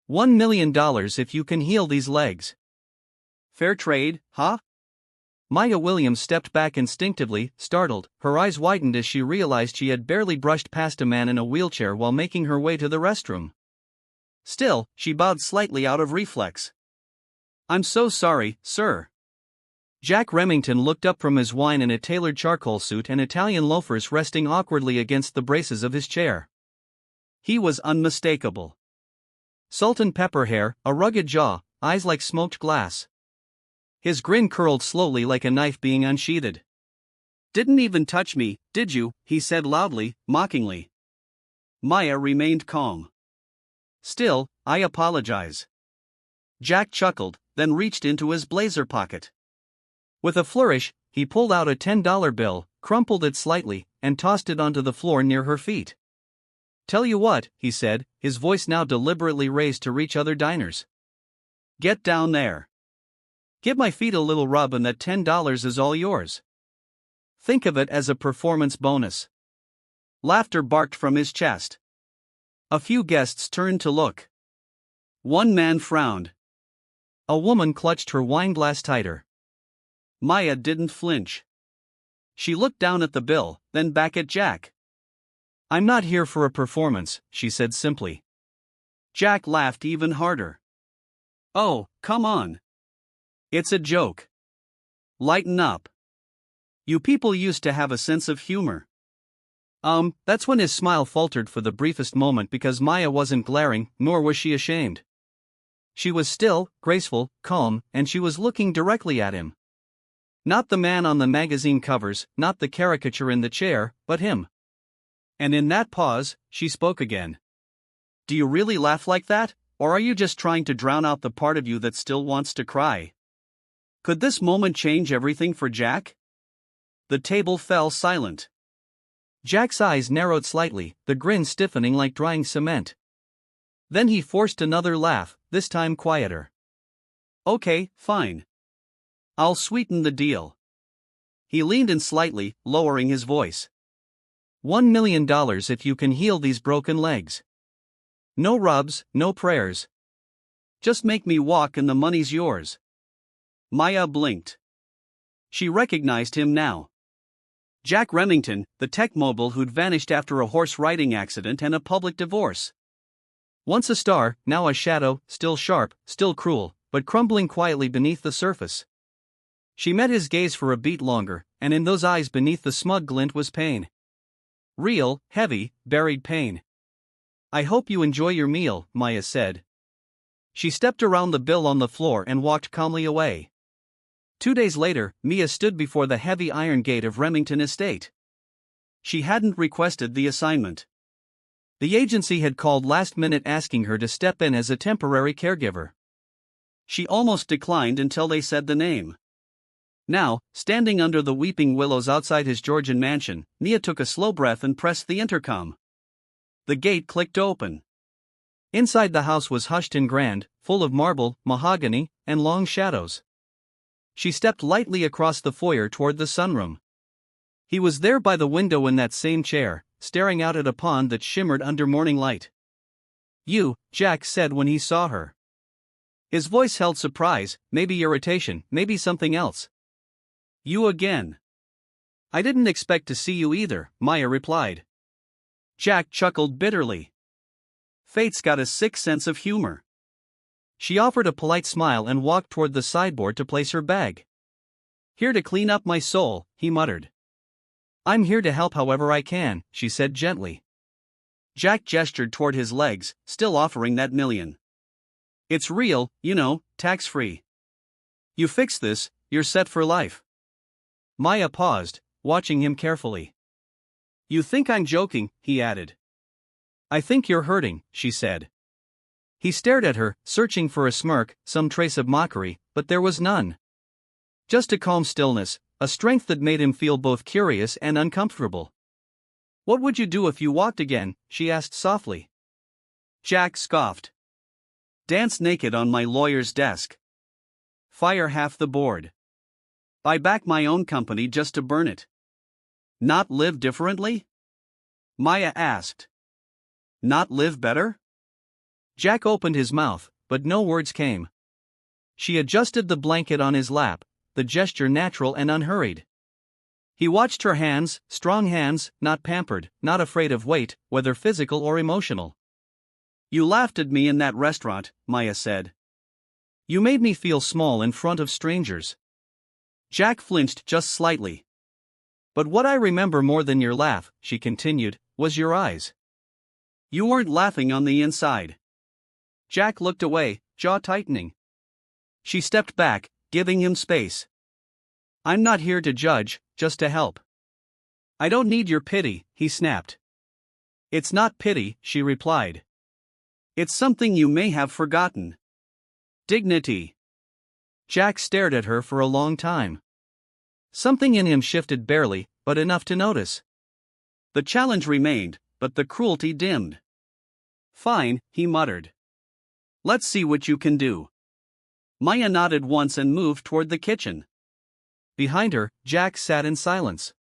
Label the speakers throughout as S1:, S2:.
S1: $1 million if you can heal these legs. Fair trade, huh? Maya Williams stepped back instinctively, startled. Her eyes widened as she realized she had barely brushed past a man in a wheelchair while making her way to the restroom. Still, she bowed slightly out of reflex. "I'm so sorry, sir." Jack Remington looked up from his wine in a tailored charcoal suit and Italian loafers resting awkwardly against the braces of his chair. He was unmistakable. Salt and pepper hair, a rugged jaw, eyes like smoked glass. His grin curled slowly like a knife being unsheathed. "Didn't even touch me, did you?" he said loudly, mockingly. Maya remained calm. "Still, I apologize." Jack chuckled, then reached into his blazer pocket. With a flourish, he pulled out a $10 bill, crumpled it slightly, and tossed it onto the floor near her feet. "Tell you what," he said, his voice now deliberately raised to reach other diners. "Get down there. Give my feet a little rub and that $10 is all yours. Think of it as a performance bonus." Laughter barked from his chest. A few guests turned to look. One man frowned. A woman clutched her wine glass tighter. Maya didn't flinch. She looked down at the bill, then back at Jack. "I'm not here for a performance," she said simply. Jack laughed even harder. "Oh, come on. It's a joke. Lighten up. You people used to have a sense of humor." That's when his smile faltered for the briefest moment because Maya wasn't glaring, nor was she ashamed. She was still, graceful, calm, and she was looking directly at him. Not the man on the magazine covers, not the caricature in the chair, but him. And in that pause, she spoke again. "Do you really laugh like that, or are you just trying to drown out the part of you that still wants to cry?" Could this moment change everything for Jack? The table fell silent. Jack's eyes narrowed slightly, the grin stiffening like drying cement. Then he forced another laugh, this time quieter. "Okay, fine. I'll sweeten the deal." He leaned in slightly, lowering his voice. $1 million if you can heal these broken legs. No rubs, no prayers. Just make me walk and the money's yours." Maya blinked. She recognized him now. Jack Remington, the tech mogul who'd vanished after a horse riding accident and a public divorce. Once a star, now a shadow, still sharp, still cruel, but crumbling quietly beneath the surface. She met his gaze for a beat longer, and in those eyes beneath the smug glint was pain. Real, heavy, buried pain. "I hope you enjoy your meal," Maya said. She stepped around the bill on the floor and walked calmly away. 2 days later, Mia stood before the heavy iron gate of Remington Estate. She hadn't requested the assignment. The agency had called last minute asking her to step in as a temporary caregiver. She almost declined until they said the name. Now, standing under the weeping willows outside his Georgian mansion, Mia took a slow breath and pressed the intercom. The gate clicked open. Inside the house was hushed and grand, full of marble, mahogany, and long shadows. She stepped lightly across the foyer toward the sunroom. He was there by the window in that same chair, staring out at a pond that shimmered under morning light. "You," Jack said when he saw her. His voice held surprise, maybe irritation, maybe something else. "You again." "I didn't expect to see you either," Maya replied. Jack chuckled bitterly. Fate's got a sick sense of humor. She offered a polite smile and walked toward the sideboard to place her bag. "Here to clean up my soul," he muttered. "I'm here to help however I can," she said gently. Jack gestured toward his legs, still offering that million. "It's real, you know, tax-free. You fix this, you're set for life." Maya paused, watching him carefully. "You think I'm joking," he added. "I think you're hurting," she said. He stared at her, searching for a smirk, some trace of mockery, but there was none. Just a calm stillness, a strength that made him feel both curious and uncomfortable. "What would you do if you walked again?" she asked softly. Jack scoffed. "Dance naked on my lawyer's desk. Fire half the board. Buy back my own company just to burn it. Not live differently?" Maya asked. "Not live better?" Jack opened his mouth, but no words came. She adjusted the blanket on his lap, the gesture natural and unhurried. He watched her hands, strong hands, not pampered, not afraid of weight, whether physical or emotional. "You laughed at me in that restaurant," Maya said. "You made me feel small in front of strangers." Jack flinched just slightly. "But what I remember more than your laugh," she continued, "was your eyes. You weren't laughing on the inside." Jack looked away, jaw tightening. She stepped back, giving him space. "I'm not here to judge, just to help." "I don't need your pity," he snapped. "It's not pity," she replied. "It's something you may have forgotten. Dignity." Jack stared at her for a long time. Something in him shifted barely, but enough to notice. The challenge remained, but the cruelty dimmed. "Fine," he muttered. "Let's see what you can do." Maya nodded once and moved toward the kitchen. Behind her, Jack sat in silence.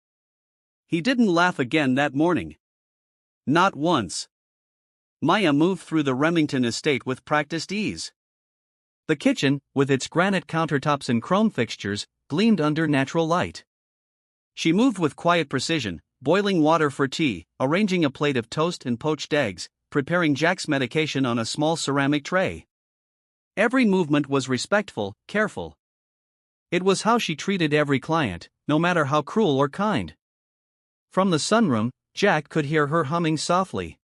S1: He didn't laugh again that morning. Not once. Maya moved through the Remington estate with practiced ease. The kitchen, with its granite countertops and chrome fixtures, gleamed under natural light. She moved with quiet precision, boiling water for tea, arranging a plate of toast and poached eggs, preparing Jack's medication on a small ceramic tray. Every movement was respectful, careful. It was how she treated every client, no matter how cruel or kind. From the sunroom, Jack could hear her humming softly.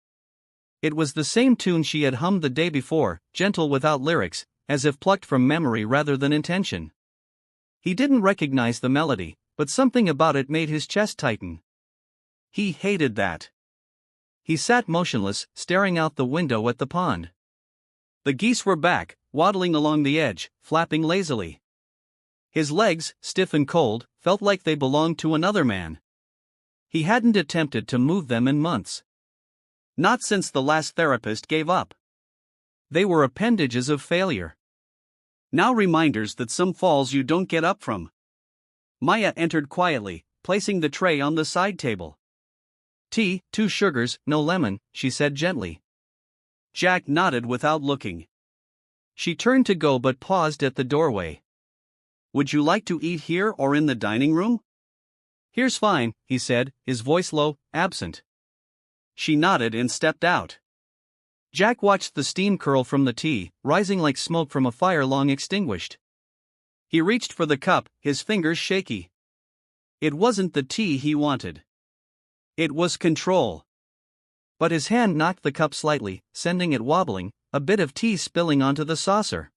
S1: It was the same tune she had hummed the day before, gentle without lyrics, as if plucked from memory rather than intention. He didn't recognize the melody, but something about it made his chest tighten. He hated that. He sat motionless, staring out the window at the pond. The geese were back, waddling along the edge, flapping lazily. His legs, stiff and cold, felt like they belonged to another man. He hadn't attempted to move them in months. Not since the last therapist gave up. They were appendages of failure. Now reminders that some falls you don't get up from. Maya entered quietly, placing the tray on the side table. "Tea, 2 sugars, no lemon," she said gently. Jack nodded without looking. She turned to go but paused at the doorway. "Would you like to eat here or in the dining room?" "Here's fine," he said, his voice low, absent. She nodded and stepped out. Jack watched the steam curl from the tea, rising like smoke from a fire long extinguished. He reached for the cup, his fingers shaky. It wasn't the tea he wanted. It was control. But his hand knocked the cup slightly, sending it wobbling, a bit of tea spilling onto the saucer.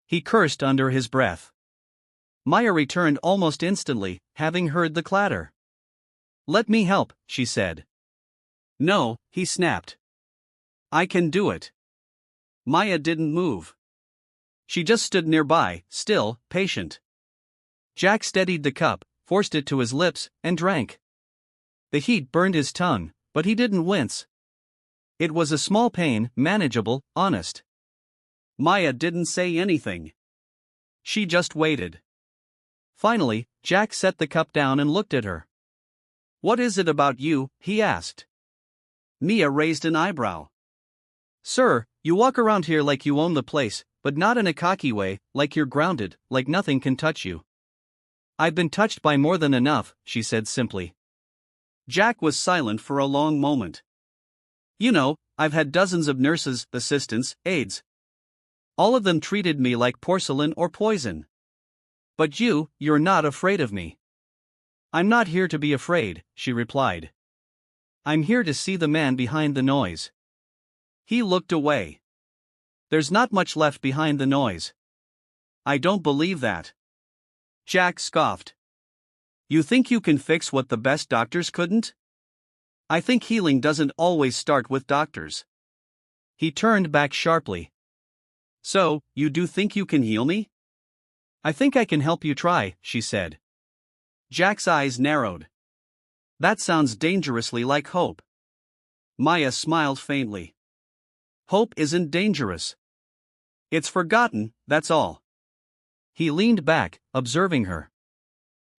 S1: He cursed under his breath. Maya returned almost instantly, having heard the clatter. "Let me help," she said. "No," he snapped. "I can do it." Maya didn't move. She just stood nearby, still, patient. Jack steadied the cup, forced it to his lips, and drank. The heat burned his tongue, but he didn't wince. It was a small pain, manageable, honest. Maya didn't say anything. She just waited. Finally, Jack set the cup down and looked at her. "What is it about you?" he asked. Mia raised an eyebrow. "Sir, you walk around here like you own the place, but not in a cocky way, like you're grounded, like nothing can touch you." "I've been touched by more than enough," she said simply. Jack was silent for a long moment. "You know, I've had dozens of nurses, assistants, aides. All of them treated me like porcelain or poison. But you're not afraid of me." "I'm not here to be afraid," she replied. "I'm here to see the man behind the noise." He looked away. "There's not much left behind the noise." "I don't believe that." Jack scoffed. "You think you can fix what the best doctors couldn't? I think healing doesn't always start with doctors." He turned back sharply. "So, you do think you can heal me?" "I think I can help you try," she said. Jack's eyes narrowed. "That sounds dangerously like hope." Maya smiled faintly. "Hope isn't dangerous. It's forgotten, that's all." He leaned back, observing her.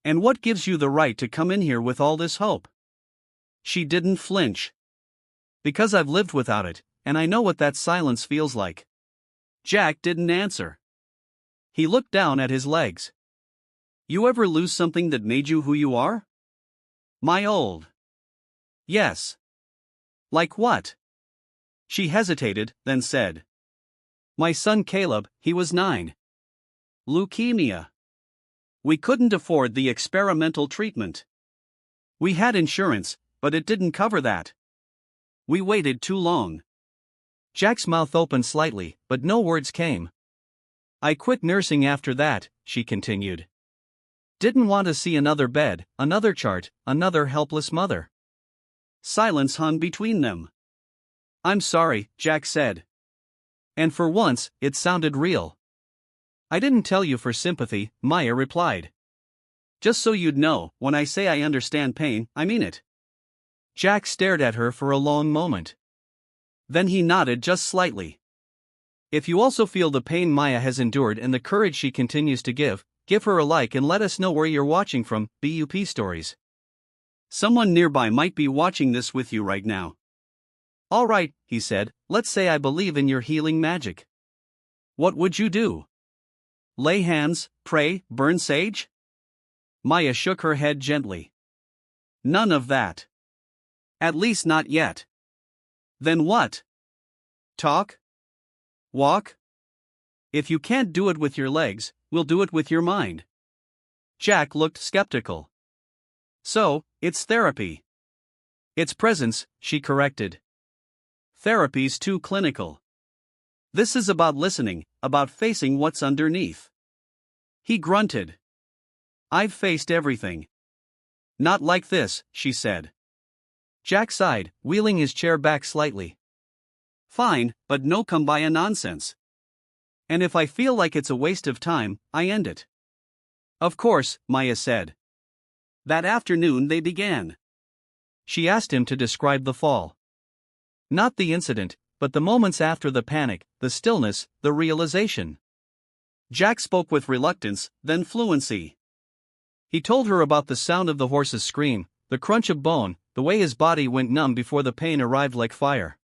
S1: "And what gives you the right to come in here with all this hope?" She didn't flinch. "Because I've lived without it, and I know what that silence feels like." Jack didn't answer. He looked down at his legs. "You ever lose something that made you who you are?" "My old." "Yes." "Like what?" She hesitated, then said. "My son Caleb, he was 9. Leukemia. We couldn't afford the experimental treatment. We had insurance, but it didn't cover that. We waited too long." Jack's mouth opened slightly, but no words came. "I quit nursing after that," she continued. "Didn't want to see another bed, another chart, another helpless mother." Silence hung between them. "I'm sorry," Jack said. And for once, it sounded real. "I didn't tell you for sympathy," Maya replied. "Just so you'd know, when I say I understand pain, I mean it." Jack stared at her for a long moment. Then he nodded just slightly. If you also feel the pain Maya has endured and the courage she continues to give her a like and let us know where you're watching from. BUP Stories. Someone nearby might be watching this with you right now. "All right," he said, "let's say I believe in your healing magic. What would you do? Lay hands, pray, burn sage?" Maya shook her head gently. "None of that. At least not yet." "Then what? Talk? Walk? If you can't do it with your legs, we'll do it with your mind." Jack looked skeptical. "So, it's therapy." "It's presence," she corrected. "Therapy's too clinical. This is about listening, about facing what's underneath." He grunted. "I've faced everything." "Not like this," she said. Jack sighed, wheeling his chair back slightly. "Fine, but no kumbaya nonsense. And if I feel like it's a waste of time, I end it." "Of course," Maya said. That afternoon they began. She asked him to describe the fall. Not the incident, but the moments after the panic, the stillness, the realization. Jack spoke with reluctance, then fluency. He told her about the sound of the horse's scream, the crunch of bone, the way his body went numb before the pain arrived like fire.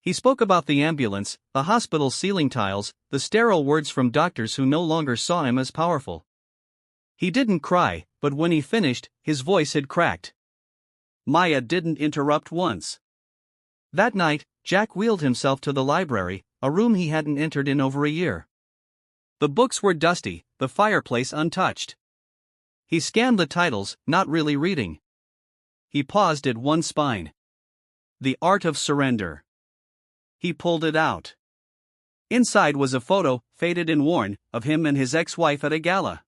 S1: He spoke about the ambulance, the hospital ceiling tiles, the sterile words from doctors who no longer saw him as powerful. He didn't cry, but when he finished, his voice had cracked. Maya didn't interrupt once. That night, Jack wheeled himself to the library, a room he hadn't entered in over a year. The books were dusty, the fireplace untouched. He scanned the titles, not really reading. He paused at one spine. The Art of Surrender. He pulled it out. Inside was a photo, faded and worn, of him and his ex-wife at a gala.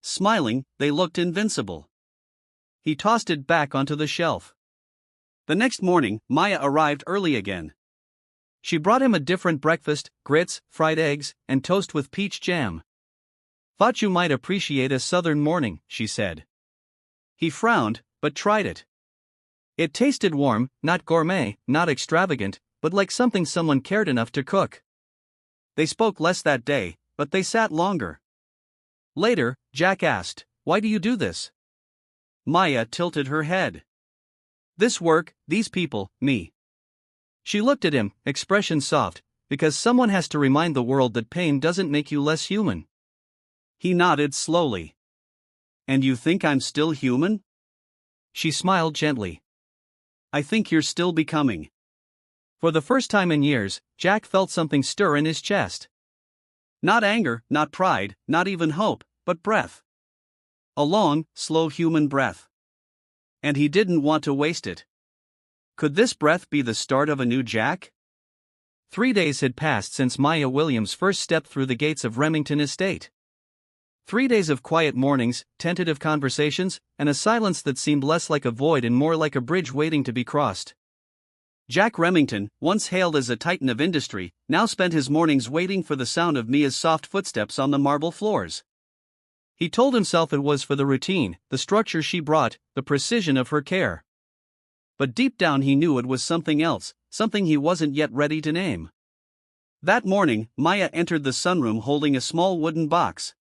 S1: Smiling, they looked invincible. He tossed it back onto the shelf. The next morning, Maya arrived early again. She brought him a different breakfast, grits, fried eggs, and toast with peach jam. "Thought you might appreciate a southern morning," she said. He frowned, but tried it. It tasted warm, not gourmet, not extravagant, but like something someone cared enough to cook. They spoke less that day, but they sat longer. Later, Jack asked, "Why do you do this?" Maya tilted her head. "This work, these people, me." She looked at him, expression soft, "Because someone has to remind the world that pain doesn't make you less human." He nodded slowly. "And you think I'm still human?" She smiled gently. "I think you're still becoming." For the first time in years, Jack felt something stir in his chest. Not anger, not pride, not even hope, but breath. A long, slow human breath. And he didn't want to waste it. Could this breath be the start of a new Jack? 3 days had passed since Maya Williams first stepped through the gates of Remington Estate. 3 days of quiet mornings, tentative conversations, and a silence that seemed less like a void and more like a bridge waiting to be crossed. Jack Remington, once hailed as a titan of industry, now spent his mornings waiting for the sound of Mia's soft footsteps on the marble floors. He told himself it was for the routine, the structure she brought, the precision of her care. But deep down he knew it was something else, something he wasn't yet ready to name. That morning, Maya entered the sunroom holding a small wooden box.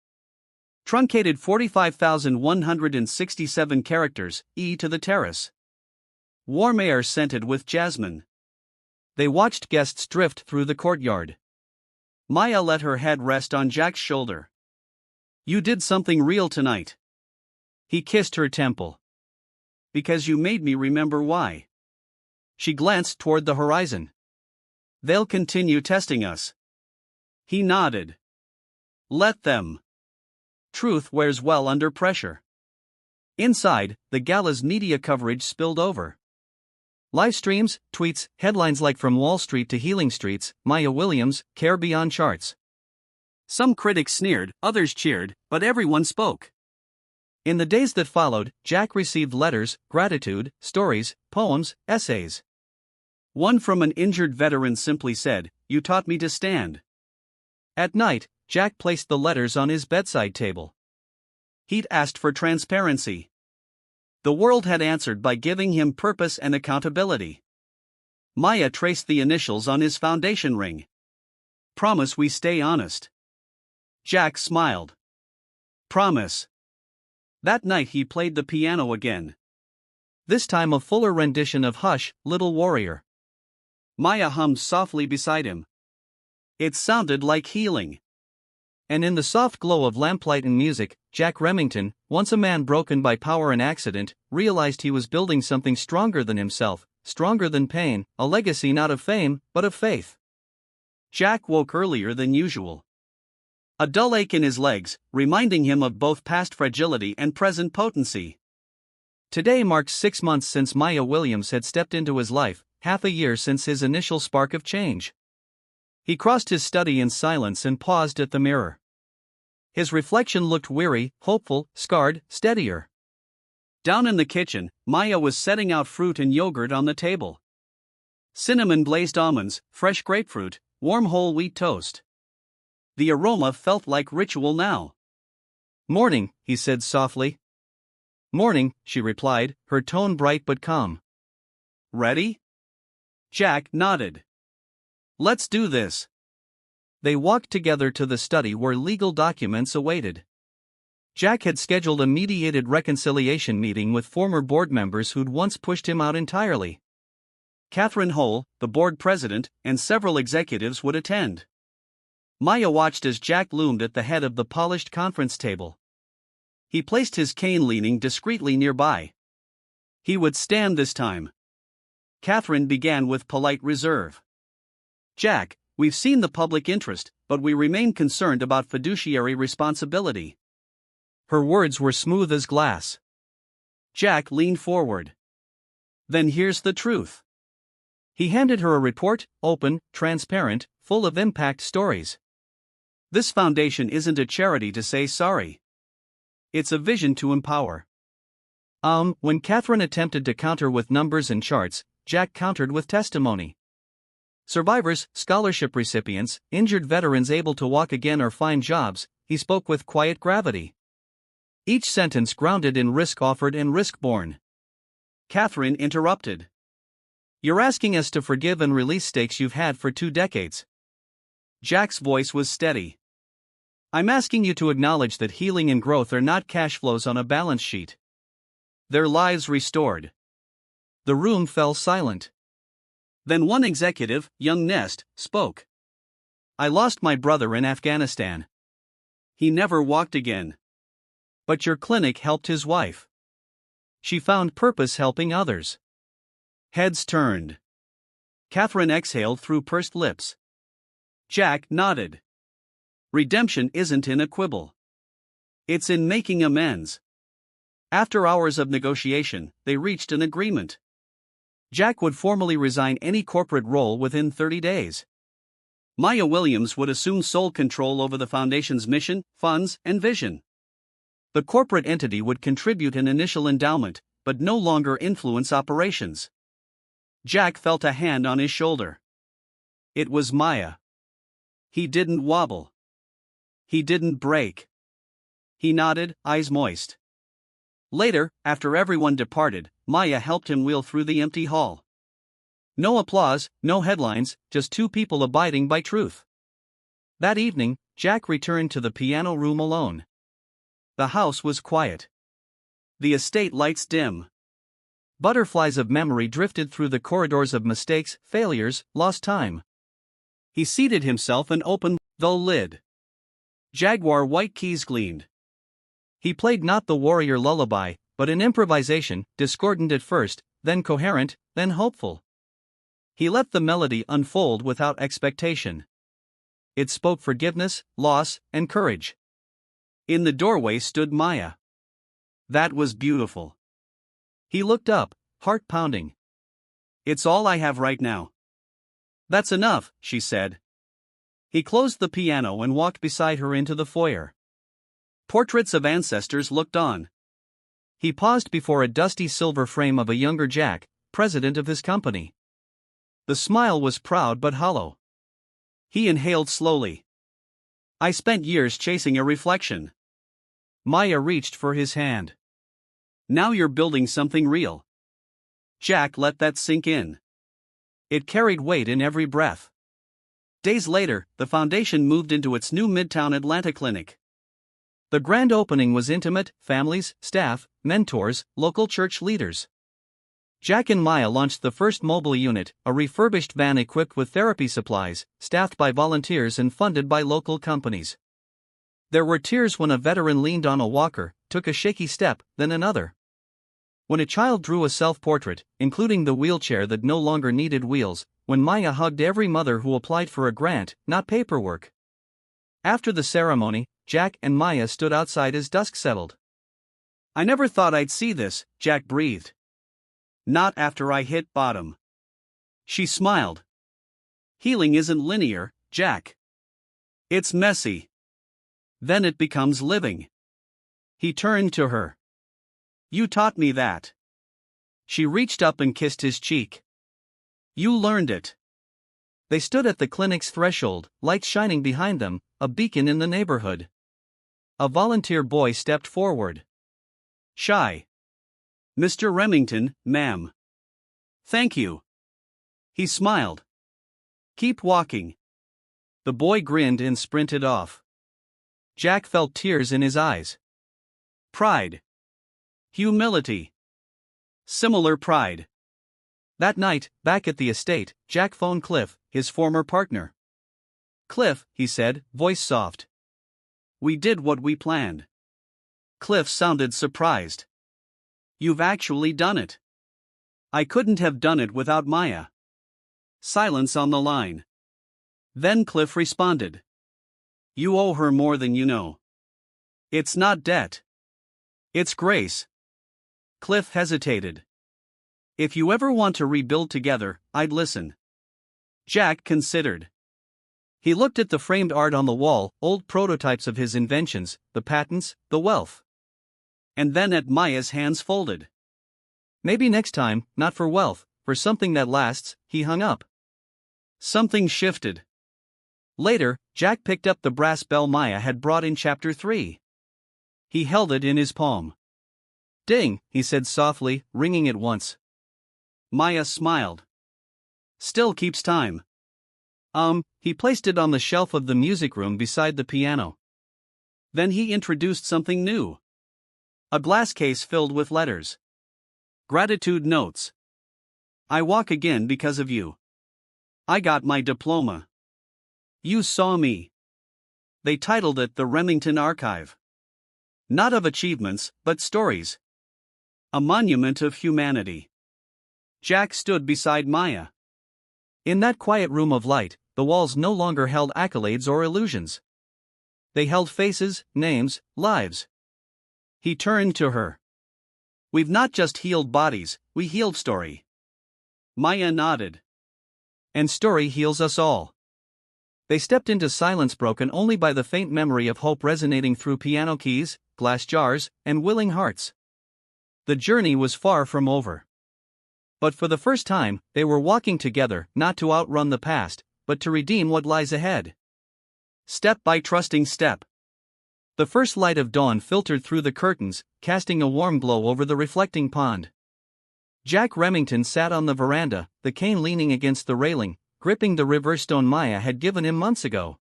S1: Truncated 45,167 characters, E to the terrace. Warm air scented with jasmine. They watched guests drift through the courtyard. Maya let her head rest on Jack's shoulder. "You did something real tonight." He kissed her temple. "Because you made me remember why." She glanced toward the horizon. "They'll continue testing us." He nodded. "Let them. Truth wears well under pressure." Inside, the gala's media coverage spilled over. Live streams, tweets, headlines like "From Wall Street to Healing Streets, Maya Williams, Care Beyond Charts." Some critics sneered, others cheered, but everyone spoke. In the days that followed, Jack received letters, gratitude, stories, poems, essays. One from an injured veteran simply said, "You taught me to stand." At night, Jack placed the letters on his bedside table. He'd asked for transparency. The world had answered by giving him purpose and accountability. Maya traced the initials on his foundation ring. "Promise we stay honest." Jack smiled. "Promise." That night he played the piano again. This time a fuller rendition of "Hush, Little Warrior." Maya hummed softly beside him. It sounded like healing. And in the soft glow of lamplight and music, Jack Remington, once a man broken by power and accident, realized he was building something stronger than himself, stronger than pain, a legacy not of fame, but of faith. Jack woke earlier than usual. A dull ache in his legs, reminding him of both past fragility and present potency. Today marked 6 months since Maya Williams had stepped into his life, half a year since his initial spark of change. He crossed his study in silence and paused at the mirror. His reflection looked weary, hopeful, scarred, steadier. Down in the kitchen, Maya was setting out fruit and yogurt on the table. Cinnamon glazed almonds, fresh grapefruit, warm whole wheat toast. The aroma felt like ritual now. "Morning," he said softly. "Morning," she replied, her tone bright but calm. "Ready?" Jack nodded. "Let's do this." They walked together to the study where legal documents awaited. Jack had scheduled a mediated reconciliation meeting with former board members who'd once pushed him out entirely. Catherine Hole, the board president, and several executives would attend. Maya watched as Jack loomed at the head of the polished conference table. He placed his cane leaning discreetly nearby. He would stand this time. Catherine began with polite reserve. "Jack, we've seen the public interest, but we remain concerned about fiduciary responsibility." Her words were smooth as glass. Jack leaned forward. "Then here's the truth." He handed her a report, open, transparent, full of impact stories. "This foundation isn't a charity to say sorry. It's a vision to empower." When Catherine attempted to counter with numbers and charts, Jack countered with testimony. Survivors, scholarship recipients, injured veterans able to walk again or find jobs, he spoke with quiet gravity. Each sentence grounded in risk offered and risk borne. Catherine interrupted. "You're asking us to forgive and release stakes you've had for 2 decades. Jack's voice was steady. "I'm asking you to acknowledge that healing and growth are not cash flows on a balance sheet. They're lives restored." The room fell silent. Then one executive, young Nest, spoke. "I lost my brother in Afghanistan. He never walked again. But your clinic helped his wife. She found purpose helping others." Heads turned. Catherine exhaled through pursed lips. Jack nodded. Redemption isn't in a quibble. It's in making amends. After hours of negotiation, they reached an agreement. Jack would formally resign any corporate role within 30 days. Maya Williams would assume sole control over the foundation's mission, funds, and vision. The corporate entity would contribute an initial endowment, but no longer influence operations. Jack felt a hand on his shoulder. It was Maya. He didn't wobble. He didn't break. He nodded, eyes moist. Later, after everyone departed, Maya helped him wheel through the empty hall. No applause, no headlines, just 2 people abiding by truth. That evening, Jack returned to the piano room alone. The house was quiet. The estate lights dim. Butterflies of memory drifted through the corridors of mistakes, failures, lost time. He seated himself and opened the lid. Jaguar white keys gleamed. He played not the warrior lullaby, but an improvisation, discordant at first, then coherent, then hopeful. He let the melody unfold without expectation. It spoke forgiveness, loss, and courage. In the doorway stood Maya. That was beautiful. He looked up, heart pounding. It's all I have right now. That's enough, she said. He closed the piano and walked beside her into the foyer. Portraits of ancestors looked on. He paused before a dusty silver frame of a younger Jack, president of his company. The smile was proud but hollow. He inhaled slowly. I spent years chasing a reflection. Maya reached for his hand. Now you're building something real. Jack let that sink in. It carried weight in every breath. Days later, the foundation moved into its new Midtown Atlanta clinic. The grand opening was intimate: families, staff, mentors, local church leaders. Jack and Maya launched the first mobile unit, a refurbished van equipped with therapy supplies, staffed by volunteers and funded by local companies. There were tears when a veteran leaned on a walker, took a shaky step, then another. When a child drew a self-portrait, including the wheelchair that no longer needed wheels, when Maya hugged every mother who applied for a grant, not paperwork. After the ceremony, Jack and Maya stood outside as dusk settled. I never thought I'd see this, Jack breathed. Not after I hit bottom. She smiled. Healing isn't linear, Jack. It's messy. Then it becomes living. He turned to her. You taught me that. She reached up and kissed his cheek. You learned it. They stood at the clinic's threshold, lights shining behind them, a beacon in the neighborhood. A volunteer boy stepped forward. Shy. Mr. Remington, ma'am. Thank you. He smiled. Keep walking. The boy grinned and sprinted off. Jack felt tears in his eyes. Pride. Humility. Similar pride. That night, back at the estate, Jack phoned Cliff, his former partner. Cliff, he said, voice soft. We did what we planned. Cliff sounded surprised. You've actually done it. I couldn't have done it without Maya. Silence on the line. Then Cliff responded. You owe her more than you know. It's not debt. It's grace. Cliff hesitated. If you ever want to rebuild together, I'd listen. Jack considered. He looked at the framed art on the wall, old prototypes of his inventions, the patents, the wealth. And then at Maya's hands folded. Maybe next time, not for wealth, for something that lasts, he hung up. Something shifted. Later, Jack picked up the brass bell Maya had brought in Chapter 3. He held it in his palm. Ding, he said softly, ringing it once. Maya smiled. Still keeps time. He placed it on the shelf of the music room beside the piano. Then he introduced something new. A glass case filled with letters. Gratitude notes. I walk again because of you. I got my diploma. You saw me. They titled it The Remington Archive. Not of achievements, but stories. A monument of humanity. Jack stood beside Maya. In that quiet room of light, the walls no longer held accolades or illusions. They held faces, names, lives. He turned to her. We've not just healed bodies, we healed story. Maya nodded. And story heals us all. They stepped into silence broken only by the faint memory of hope resonating through piano keys, glass jars, and willing hearts. The journey was far from over. But for the first time, they were walking together, not to outrun the past, but to redeem what lies ahead. Step by trusting step. The first light of dawn filtered through the curtains, casting a warm glow over the reflecting pond. Jack Remington sat on the veranda, the cane leaning against the railing, gripping the river stone Maya had given him months ago.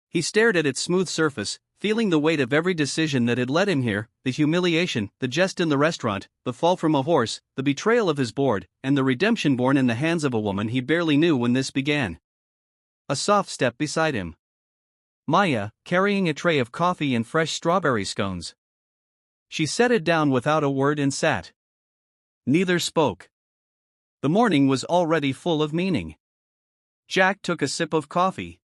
S1: He stared at its smooth surface, feeling the weight of every decision that had led him here, the humiliation, the jest in the restaurant, the fall from a horse, the betrayal of his board, and the redemption born in the hands of a woman he barely knew when this began. A soft step beside him. Maya, carrying a tray of coffee and fresh strawberry scones. She set it down without a word and sat. Neither spoke. The morning was already full of meaning. Jack took a sip of coffee.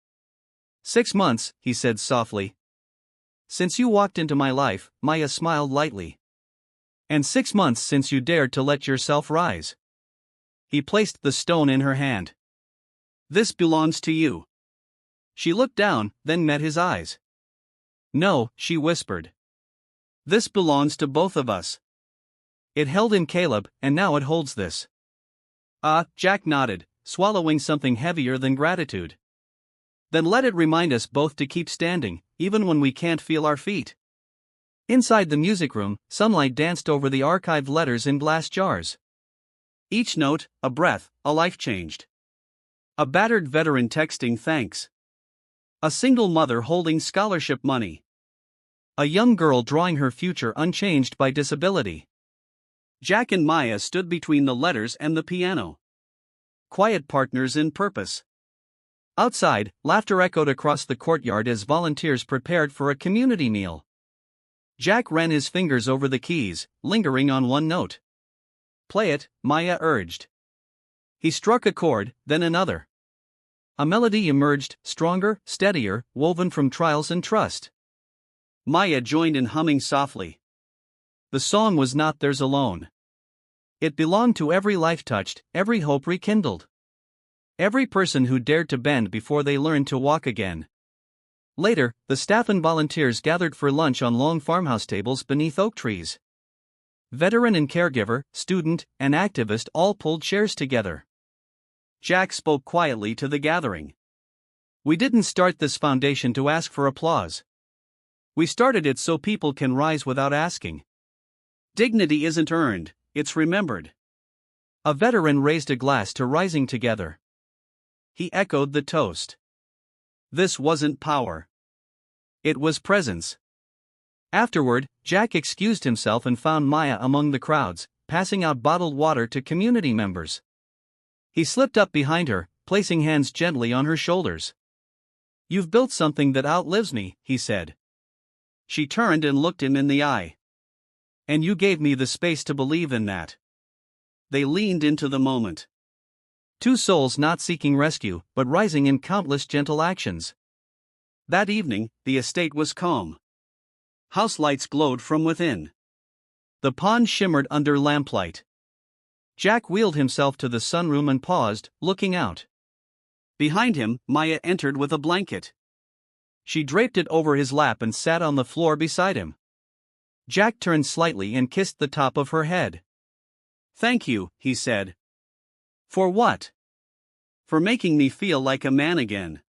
S1: 6 months, he said softly. Since you walked into my life, Maya smiled lightly. And 6 months since you dared to let yourself rise. He placed the stone in her hand. This belongs to you. She looked down, then met his eyes. No, she whispered. This belongs to both of us. It held in Caleb, and now it holds this. Jack nodded, swallowing something heavier than gratitude. Then let it remind us both to keep standing, even when we can't feel our feet. Inside the music room, sunlight danced over the archived letters in glass jars. Each note, a breath, a life changed. A battered veteran texting thanks. A single mother holding scholarship money. A young girl drawing her future unchanged by disability. Jack and Maya stood between the letters and the piano. Quiet partners in purpose. Outside, laughter echoed across the courtyard as volunteers prepared for a community meal. Jack ran his fingers over the keys, lingering on one note. Play it, Maya urged. He struck a chord, then another. A melody emerged, stronger, steadier, woven from trials and trust. Maya joined in humming softly. The song was not theirs alone. It belonged to every life touched, every hope rekindled. Every person who dared to bend before they learned to walk again. Later, the staff and volunteers gathered for lunch on long farmhouse tables beneath oak trees. Veteran and caregiver, student, and activist all pulled chairs together. Jack spoke quietly to the gathering. We didn't start this foundation to ask for applause. We started it so people can rise without asking. Dignity isn't earned, it's remembered. A veteran raised a glass to rising together. He echoed the toast. This wasn't power. It was presence. Afterward, Jack excused himself and found Maya among the crowds, passing out bottled water to community members. He slipped up behind her, placing hands gently on her shoulders. You've built something that outlives me, he said. She turned and looked him in the eye. And you gave me the space to believe in that. They leaned into the moment. Two souls not seeking rescue, but rising in countless gentle actions. That evening, the estate was calm. House lights glowed from within. The pond shimmered under lamplight. Jack wheeled himself to the sunroom and paused, looking out. Behind him, Maya entered with a blanket. She draped it over his lap and sat on the floor beside him. Jack turned slightly and kissed the top of her head. Thank you, he said. For what? For making me feel like a man again.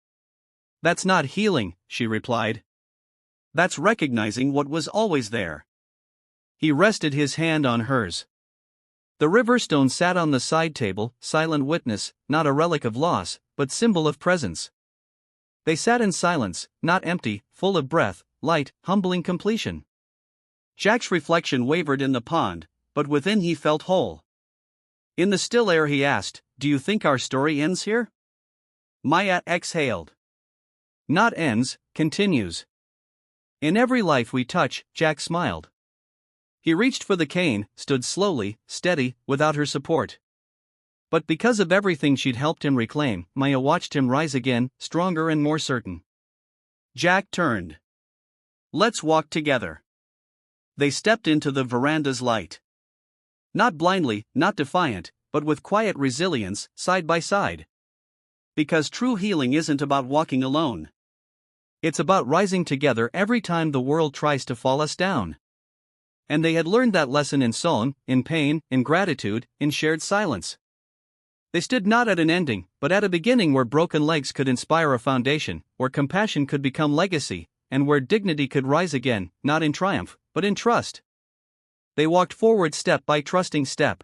S1: That's not healing, she replied. That's recognizing what was always there. He rested his hand on hers. The riverstone sat on the side table, silent witness, not a relic of loss, but symbol of presence. They sat in silence, not empty, full of breath, light, humbling completion. Jack's reflection wavered in the pond, but within he felt whole. In the still air he asked, do you think our story ends here? Maya exhaled. Not ends, continues. In every life we touch, Jack smiled. He reached for the cane, stood slowly, steady, without her support. But because of everything she'd helped him reclaim, Maya watched him rise again, stronger and more certain. Jack turned. Let's walk together. They stepped into the veranda's light. Not blindly, not defiant, but with quiet resilience, side by side. Because true healing isn't about walking alone. It's about rising together every time the world tries to fall us down. And they had learned that lesson in song, in pain, in gratitude, in shared silence. They stood not at an ending, but at a beginning where broken legs could inspire a foundation, where compassion could become legacy, and where dignity could rise again, not in triumph, but in trust. They walked forward step by trusting step.